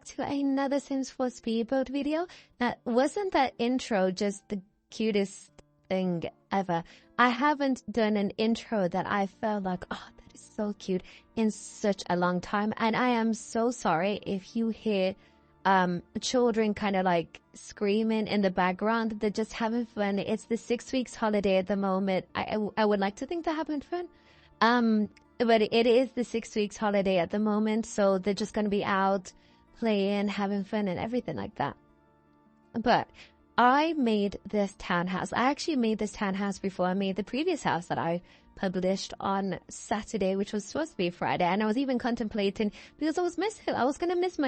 to another Sims 4 speedboat video. Now, wasn't that intro just the cutest thing ever? I haven't done an intro that I felt like, oh, that is so cute in such a long time. And I am so sorry if you hear children kind of like screaming in the background. They're just having fun. It's the 6 weeks holiday at the moment. I would like to think they're having fun. But it is the 6 weeks holiday at the moment, so they're just going to be out playing, having fun and everything like that. But I made this townhouse. I actually made this townhouse before I made the previous house that I published on Saturday, which was supposed to be Friday. And I was even contemplating, because I was going to miss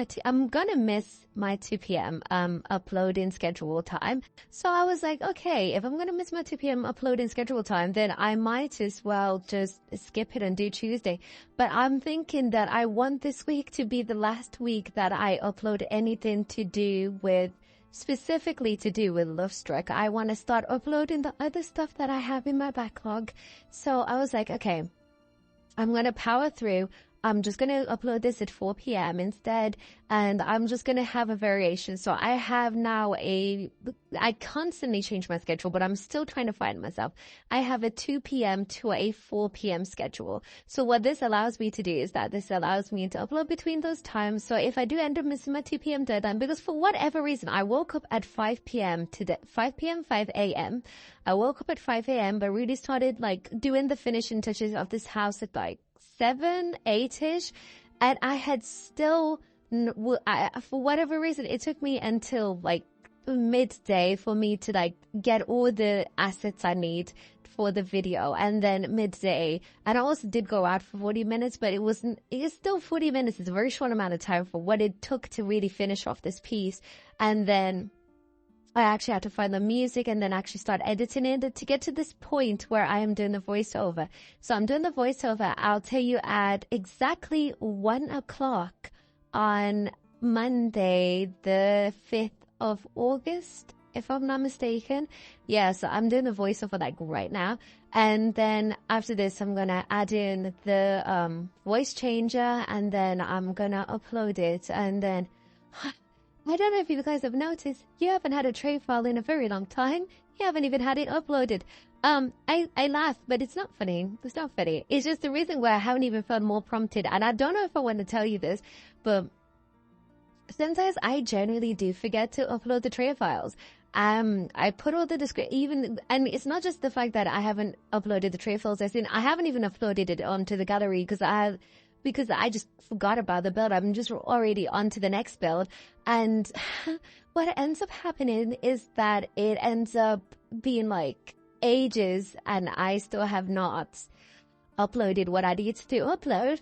my 2 p.m. Uploading schedule time. So I was like, okay, if I'm going to miss my 2 p.m. uploading schedule time, then I might as well just skip it and do Tuesday. But I'm thinking that I want this week to be the last week that I upload anything to do with specifically to do with LOVESTRUCK. I want to start uploading the other stuff that I have in my backlog. So I was like, okay, I'm going to power through. I'm just going to upload this at 4 p.m. instead, and I'm just going to have a variation. So I have now I constantly change my schedule, but I'm still trying to find myself. I have a 2 p.m. to a 4 p.m. schedule. So what this allows me to do is that this allows me to upload between those times. So if I do end up missing my 2 p.m. deadline, because for whatever reason, I woke up at 5 p.m. today, 5 a.m. I woke up at 5 a.m., but really started like doing the finishing touches of this house at like 7, 8-ish, and I had still, for whatever reason, it took me until like midday for me to like get all the assets I need for the video, and then midday, and I also did go out for 40 minutes, but it's still 40 minutes. It's a very short amount of time for what it took to really finish off this piece. And then I actually had to find the music and then actually start editing it to get to this point where I am doing the voiceover. So I'm doing the voiceover. I'll tell you at exactly 1 o'clock on Monday, the 5th of August, if I'm not mistaken. Yeah, so I'm doing the voiceover like right now. And then after this, I'm going to add in the voice changer, and then I'm going to upload it. And then I don't know if you guys have noticed, you haven't had a tray file in a very long time. You haven't even had it uploaded. I laugh, but it's not funny. It's not funny. It's just the reason why I haven't even felt more prompted. And I don't know if I want to tell you this, but sometimes I generally do forget to upload the tray files. I put all the description, and it's not just the fact that I haven't uploaded the tray files. I haven't even uploaded it onto the gallery because I just forgot about the build. I'm just already on to the next build. And what ends up happening is that it ends up being like ages, and I still have not uploaded what I need to upload.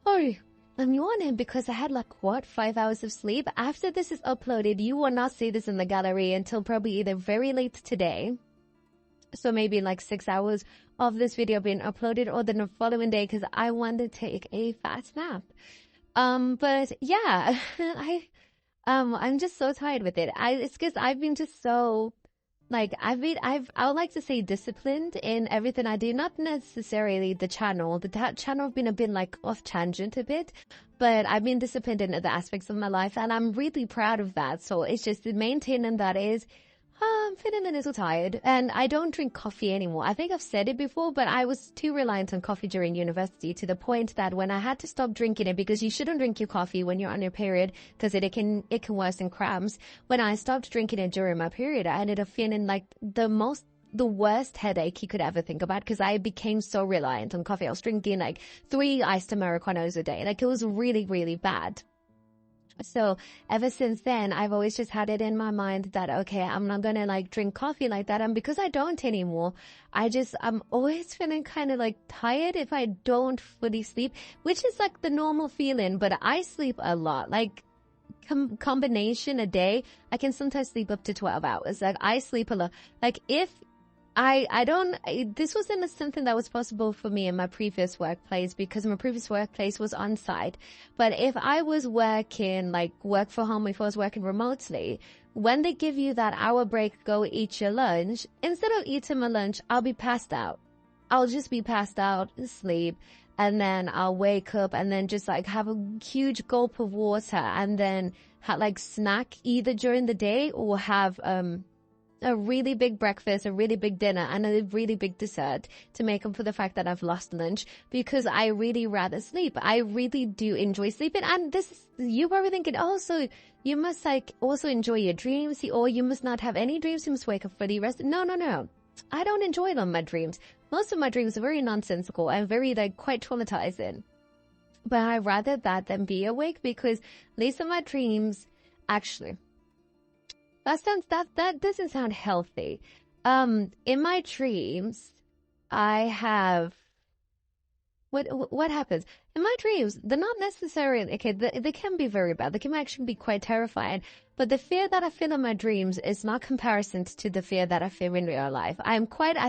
Sorry, I'm yawning because I had 5 hours of sleep. After this is uploaded, you will not see this in the gallery until probably either very late today. So maybe 6 hours of this video being uploaded, or the following day, because I want to take a fat nap. But yeah, I'm just so tired with it. It's because I've been just so, I would like to say disciplined in everything I do. Not necessarily the channel. The channel have been a bit off tangent a bit, but I've been disciplined in other aspects of my life, and I'm really proud of that. So it's just maintaining that is, I'm feeling a little tired, and I don't drink coffee anymore. I think I've said it before, but I was too reliant on coffee during university, to the point that when I had to stop drinking it, because you shouldn't drink your coffee when you're on your period, because it can worsen cramps. When I stopped drinking it during my period, I ended up feeling like the worst headache you could ever think about, because I became so reliant on coffee. I was drinking 3 iced Americanos a day. It was really, really bad. So ever since then, I've always just had it in my mind that, okay, I'm not going to drink coffee like that. And because I don't anymore, I'm always feeling kind of tired if I don't fully sleep, which is the normal feeling. But I sleep a lot, combination a day. I can sometimes sleep up to 12 hours. I sleep a lot. This wasn't something that was possible for me in my previous workplace, because my previous workplace was on site. But if I was working, work for home, if I was working remotely, when they give you that hour break, go eat your lunch, instead of eating my lunch, I'll be passed out. I'll just be passed out, sleep. and then I'll wake up and then just like have a huge gulp of water and then like snack either during the day or have a really big breakfast, a really big dinner, and a really big dessert to make up for the fact that I've lost lunch, because I really rather sleep. I really do enjoy sleeping. And this is, you probably thinking, oh, so you must like also enjoy your dreams, or you must not have any dreams, you must wake up fully rested. No. I don't enjoy them, my dreams. Most of my dreams are very nonsensical and very like quite traumatizing. But I'd rather that than be awake, because at least in my dreams, actually, that doesn't sound healthy. In my dreams, I have what happens in my dreams? They're not necessarily okay. They can be very bad. They can actually be quite terrifying. But the fear that I feel in my dreams is not comparison to the fear that I feel in real life. I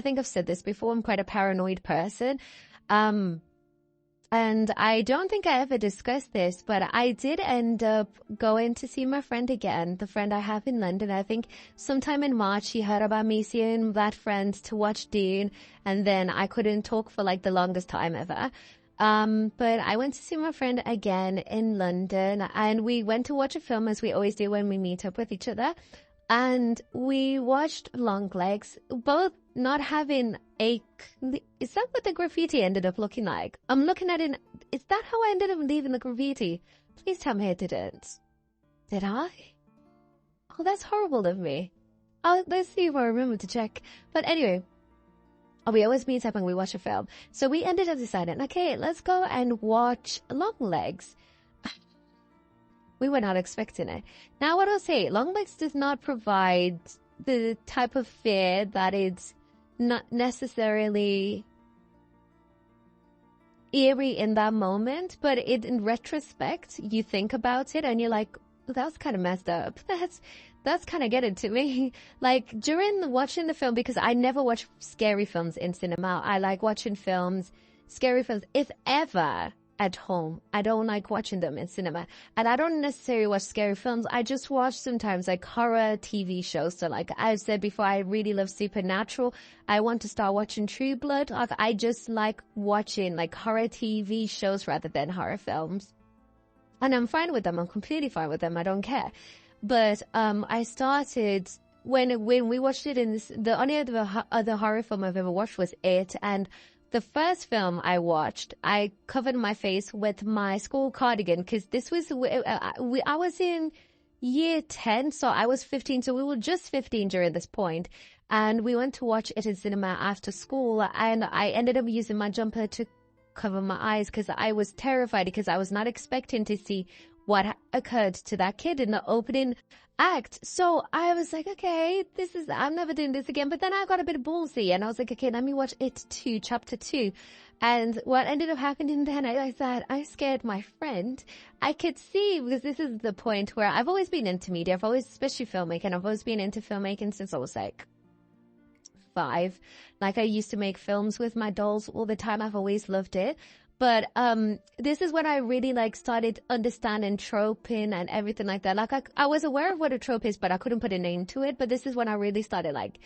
think I've said this before. I'm quite a paranoid person. And I don't think I ever discussed this, but I did end up going to see my friend again, the friend I have in London. I think sometime in March, she heard about me seeing that friend to watch Dune, and then I couldn't talk for like the longest time ever. But I went to see my friend again in London, and we went to watch a film, as we always do when we meet up with each other. And we watched Longlegs, both not having a... Is that what the graffiti ended up looking like? I'm looking at it. Is that how I ended up leaving the graffiti? Please tell me I didn't. Did I? Oh, that's horrible of me. Oh, let's see if I remember to check. But anyway, we always meet up and we watch a film. So we ended up deciding, okay, let's go and watch Longlegs. We were not expecting it. Now, what I'll say, Longlegs does not provide the type of fear that it's not necessarily eerie in that moment, but in retrospect, you think about it and you're like, that was kind of messed up. That's kind of getting to me. Like during watching the film, because I never watch scary films in cinema. I like watching scary films, if ever, at home. I don't like watching them in cinema. And I don't necessarily watch scary films. I just watch sometimes like horror TV shows. So like I've said before, I really love Supernatural. I want to start watching True Blood. Like I just like watching like horror TV shows rather than horror films. And I'm fine with them. I'm completely fine with them. I don't care. But I started when we watched it in this, the only other horror film I've ever watched was It. And the first film I watched, I covered my face with my school cardigan, because this was, I was in year 10, so I was 15, so we were just 15 during this point, and we went to watch it in cinema after school, and I ended up using my jumper to cover my eyes because I was terrified, because I was not expecting to see what occurred to that kid in the opening act. So I was like, okay, I'm never doing this again. But then I got a bit ballsy and I was like, okay, let me watch It 2, chapter 2. And what ended up happening then, I scared my friend. I could see, because this is the point where I've always been into media. Especially filmmaking. I've always been into filmmaking since I was like 5. Like I used to make films with my dolls all the time. I've always loved it. But this is when I really like started understanding troping and everything like that. Like I was aware of what a trope is, but I couldn't put a name to it. But this is when I really started like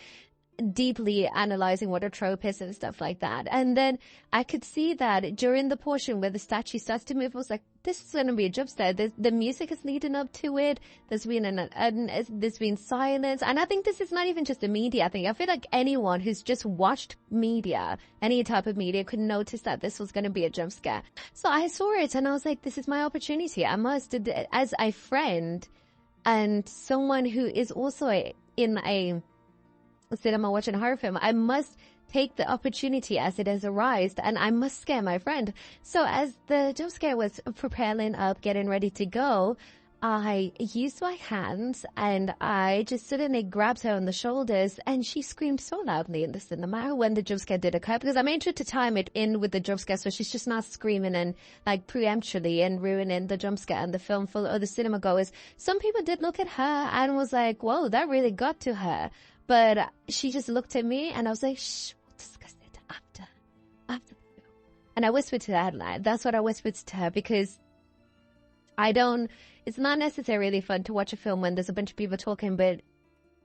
deeply analyzing what a trope is and stuff like that. And then I could see that during the portion where the statue starts to move, I was like, this is going to be a jump scare. The music is leading up to it. There's been silence. And I think this is not even just a media thing. I feel like anyone who's just watched media, any type of media, could notice that this was going to be a jump scare. So I saw it and I was like, this is my opportunity. I must, as a friend and someone who is also in a cinema watching a horror film, I must take the opportunity as it has arisen, and I must scare my friend. So as the jump scare was propelling up, getting ready to go, I used my hands and I just suddenly grabbed her on the shoulders, and she screamed so loudly in the cinema when the jump scare did occur, because I made sure to time it in with the jump scare so she's just not screaming and like preemptively and ruining the jump scare and the film full of the cinema goers. Some people did look at her and was like, whoa, that really got to her. But she just looked at me and I was like, shh, we'll discuss it after the film. And I whispered to her, that's what I whispered to her, because it's not necessarily fun to watch a film when there's a bunch of people talking, but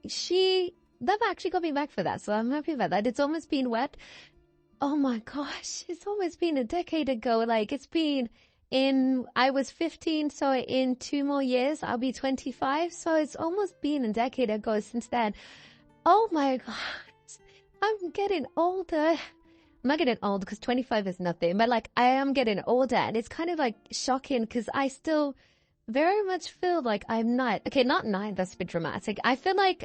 they've actually got me back for that. So I'm happy about that. It's almost been wet. oh my gosh, it's almost been a decade ago. Like I was 15, so in 2 more years, I'll be 25. So it's almost been a decade ago since then. Oh my gosh, I'm getting older. I'm not getting old because 25 is nothing, but like I am getting older, and it's kind of like shocking because I still very much feel like I'm not, okay, not nine, that's a bit dramatic. I feel like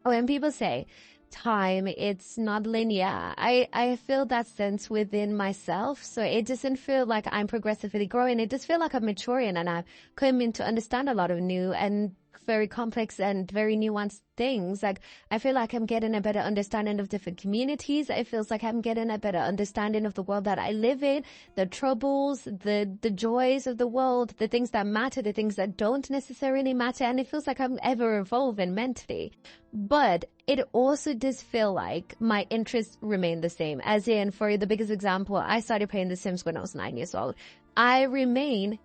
when people say time, it's not linear, I feel that sense within myself. So it doesn't feel like I'm progressively growing. It just feel like I'm maturing, and I'm coming to understand a lot of new and very complex and very nuanced things. Like I feel like I'm getting a better understanding of different communities. It feels like I'm getting a better understanding of the world that I live in, the troubles, the joys of the world, the things that matter, the things that don't necessarily matter. And it feels like I'm ever evolving mentally. But it also does feel like my interests remain the same. As in, for the biggest example, I started playing The Sims when I was 9 years old. I remain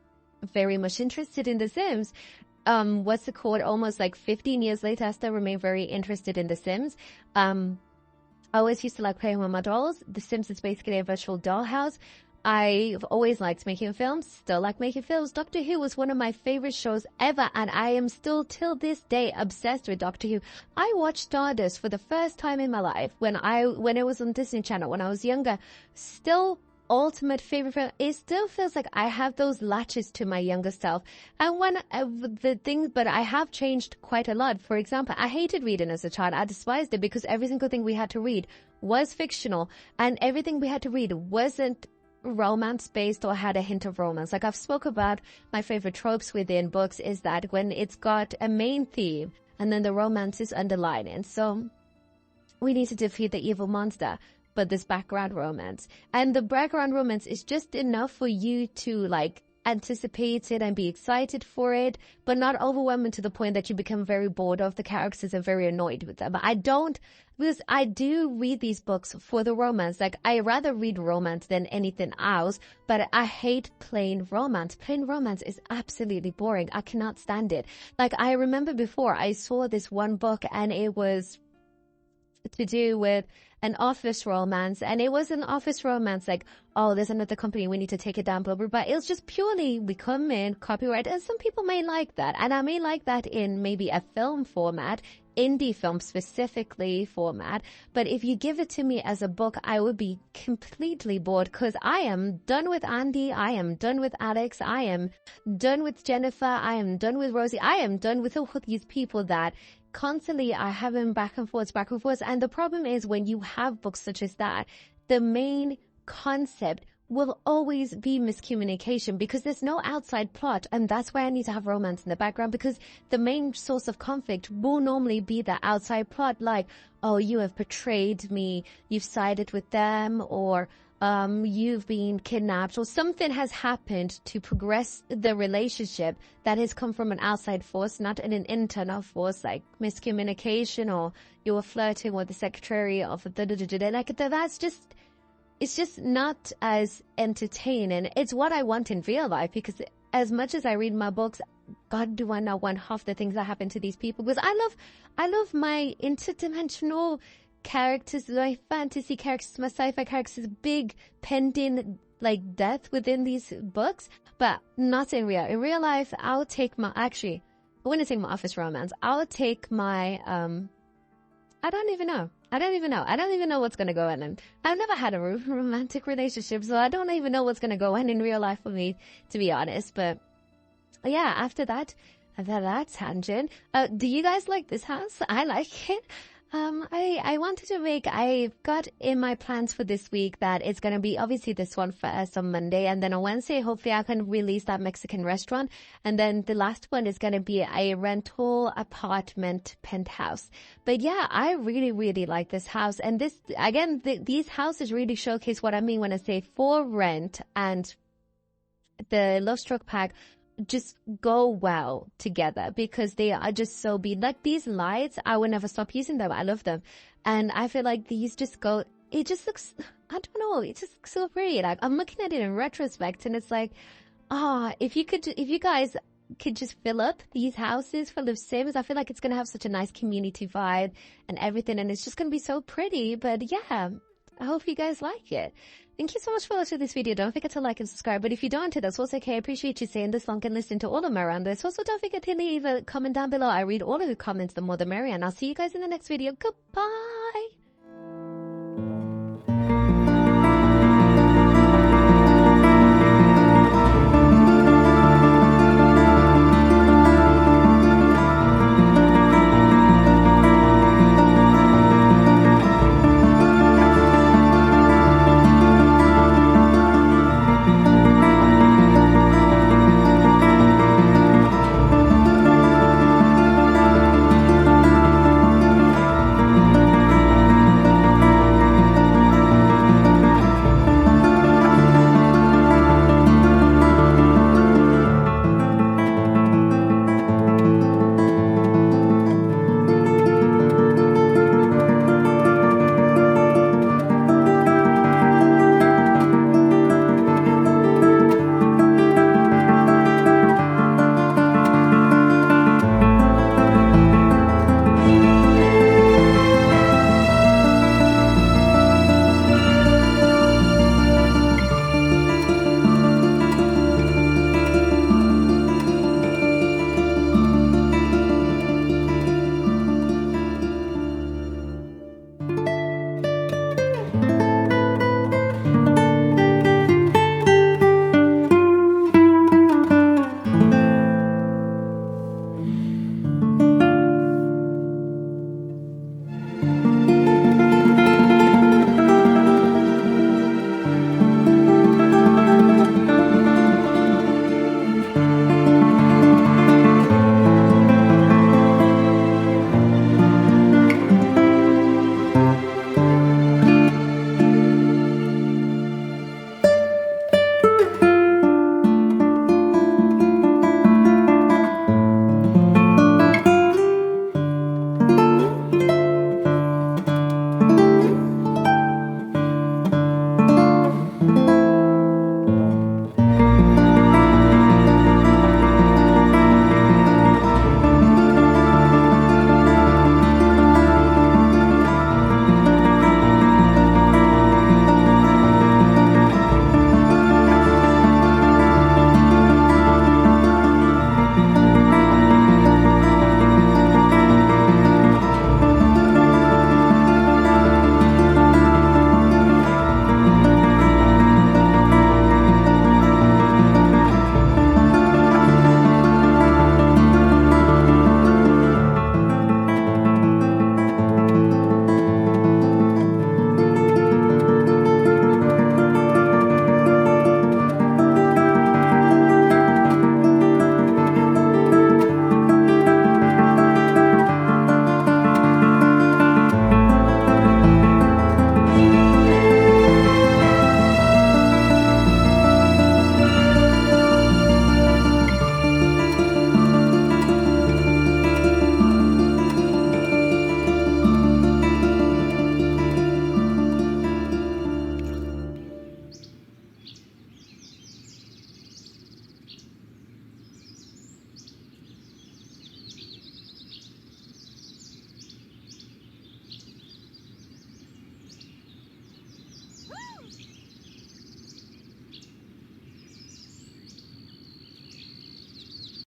very much interested in The Sims. What's it called? Almost like 15 years later, I still remain very interested in The Sims. I always used to like playing with my dolls. The Sims is basically a virtual dollhouse. I've always liked making films, still like making films. Doctor Who was one of my favorite shows ever, and I am still till this day obsessed with Doctor Who. I watched Stardust for the first time in my life when it was on Disney Channel when I was younger. Still ultimate favorite film. It still feels like I have those latches to my younger self. And but I have changed quite a lot. For example, I hated reading as a child. I despised it because every single thing we had to read was fictional, and everything we had to read wasn't romance based or had a hint of romance. Like I've spoke about, my favorite tropes within books is that when it's got a main theme and then the romance is underlining. So we need to defeat the evil monster, but this background romance, and the background romance is just enough for you to like anticipate it and be excited for it, but not overwhelming to the point that you become very bored of the characters and very annoyed with them. But I don't, because I do read these books for the romance. Like I rather read romance than anything else, but I hate plain romance. Plain romance is absolutely boring. I cannot stand it. Like I remember before I saw this one book, and it was to do with an office romance, and it was an office romance like, oh, there's another company, we need to take it down, blah, blah, blah. It was just purely, we come in, copyright, and some people may like that, and I may like that in maybe a film format, indie film specifically format, but if you give it to me as a book, I would be completely bored, because I am done with Andy, I am done with Alex, I am done with Jennifer, I am done with Rosie, I am done with all these people that constantly are having back and forth. And the problem is when you have books such as that, the main concept will always be miscommunication because there's no outside plot. And that's why I need to have romance in the background, because the main source of conflict will normally be the outside plot, like, oh, you have betrayed me, you've sided with them, or you've been kidnapped, or something has happened to progress the relationship that has come from an outside force, not an internal force, like miscommunication, or you were flirting with the secretary of like that's just, it's just not as entertaining. It's what I want in real life, because as much as I read my books, God, do I not want half the things that happen to these people, because I love my interdimensional characters, my fantasy characters, my sci-fi characters, big pending like death within these books, but not in real. In real life, I'll take my, actually, I wouldn't take my office romance. I'll take my, I don't even know what's going to go in. And I've never had a romantic relationship, so I don't even know what's going to go in real life for me, to be honest. But yeah, after that tangent, do you guys like this house? I like it. I wanted to I've got in my plans for this week that it's going to be obviously this one first on Monday, and then on Wednesday, hopefully I can release that Mexican restaurant. And then the last one is going to be a rental apartment penthouse. But yeah, I really, really like this house. And this, again, these houses really showcase what I mean when I say for rent and the LOVESTRUCK pack just go well together, because they are just so be like these lights. I will never stop using them. I love them. And I feel like these just go, it just looks, I don't know, it just looks so pretty. Like I'm looking at it in retrospect, and it's like, if you guys could just fill up these houses full of Sims. I feel like it's going to have such a nice community vibe and everything, and it's just going to be so pretty. But yeah, I hope you guys like it. Thank you so much for watching this video. Don't forget to like and subscribe. But if you don't, that's also okay. I appreciate you staying this long and listening to all of my randos. Also, don't forget to leave a comment down below. I read all of the comments, the more the merrier. And I'll see you guys in the next video. Goodbye.